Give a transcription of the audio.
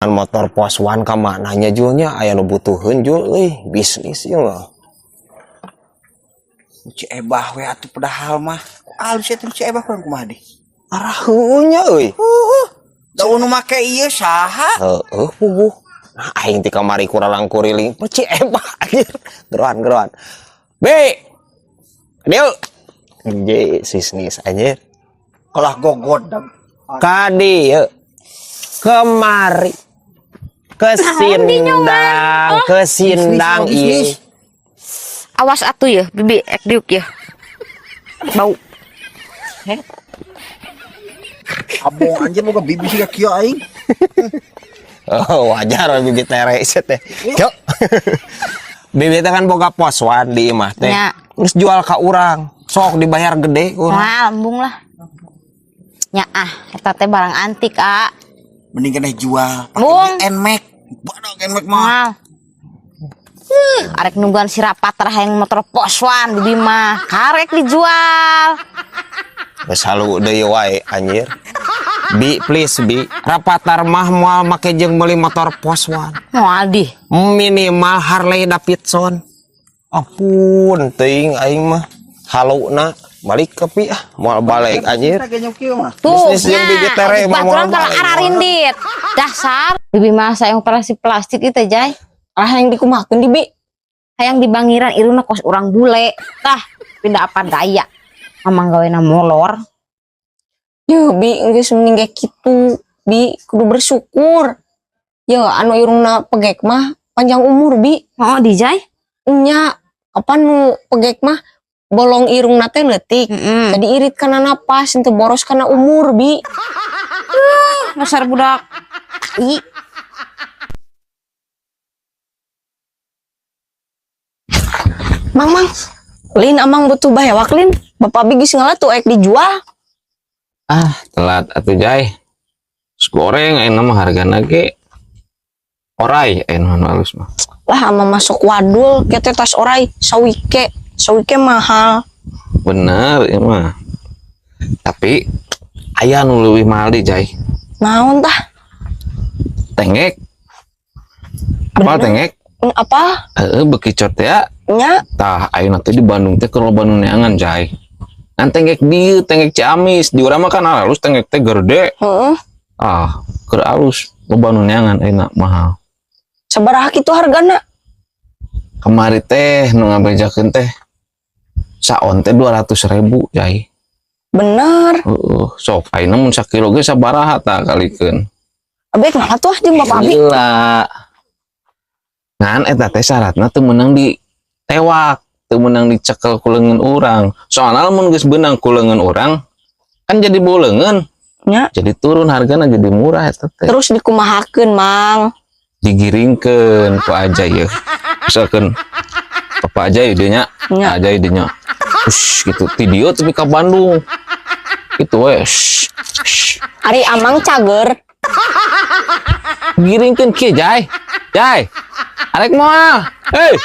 motor poswan ka mananya julnya aya nu butuheun jul bisnis ieu mah. Ci ebah we atuh padahal mah. Alus eta ci ebah kurang kumaha deh. Arah heunya euy. Daun nu make ieu saha? Heeh puguh. Nah, aing ti kamari kuralang kuriling ci ebah anjir. Geroan. Be. Dieu. Je bisnis anjir. Kalah gogodang. Kadi kemari kesindang ieu. Awas atuh ya, bibi ek diuk ya. Bau. Abong anjir boga bibi siga kieu aing. Oh, wajar bibi tere teh. Yo. Bibi teh kan boga poswan di imah teh. Ya. Terus jual ka urang. Sok dibayar gede urang. Nah, lambung lah. Nya eta teh barang antik, Mending kena jual Bung. pakai Nmax. Badog Nmax mah. Arek nungguan si Rapatar hayang motor poswan bibi mah. Karek dijual. Geus halu deui wae anjir. Bi please bi, Rapatar mah moal make jeung meuli motor poswan. Moal di. Minimal Harley Davidson. Ampun teuing aing mah haluna balik ke pi moal balik anjir. Tuh, Bisnis yang bibi tere mah moal baturan kalau balik. ararindit. Dasar. Bibi mah sayang operasi plastik itu jay. Hayang dikumakeun di bi. Hayang di Bangiran iruna kos urang bule. Tah, pindah apa daya. Amang gawena molor. Yo bi geus mending kayak kitu bi kudu bersyukur. Yo anu irungna pegek mah panjang umur bi. Oh di jay. Nya apa nu pegek mah bolong irungna teh leutik. Jadi irit kana napas henteu boros kana umur bi. Dasar budak. Ih. Mang Lin amang butuh bayawak Lin. Bapak bi geus ngalatu ek dijual. Telat atuh jay. Terus goreng ayeuna mah hargana ge oray ayeuna halus mah. Lah ama masuk wadul kete tas oray sawike mahal. Bener ieu mah. Tapi aya nu leuwih mahal di jay. Naon tah? Tengek. Apa tengek? Apa? Bekicot ya. Nya Tah ayeuna teh di Bandung teh keur loba nu neangan jay. Kan tengek dieu tengek Ciamis, di urang mah kan alus tengek teh gede. heeh. Keur alus loba nu neangan ayeuna mahal. Sabaraha kitu hargana? Kemari teh nu ngabejakeun teh saon teh 200.000 jay. Bener. Sok ayeuna mun sakilo ge sabaraha tah kalikeun. Abek nah tuh jeung Bapak Abi. Gila. Ngan eta teh syaratna teu meunang ditewak, teu meunang dicekel ku leungeun urang. Soalna lamun geus beunang ku leungeun urang kan jadi bau leungeun. Nya Jadi turun hargana jadi murah eta teh. terus dikumahakeun Mang. Digiringkeun ku aja ieu. Misalkeun Papa aja ieu nya, Nya. aja ieu nya. Gitu ti dieu tapi ka Bandung. Gitu we. Ari amang cager. Giringkeun kieu jay. Jay. Arek moal. Hei.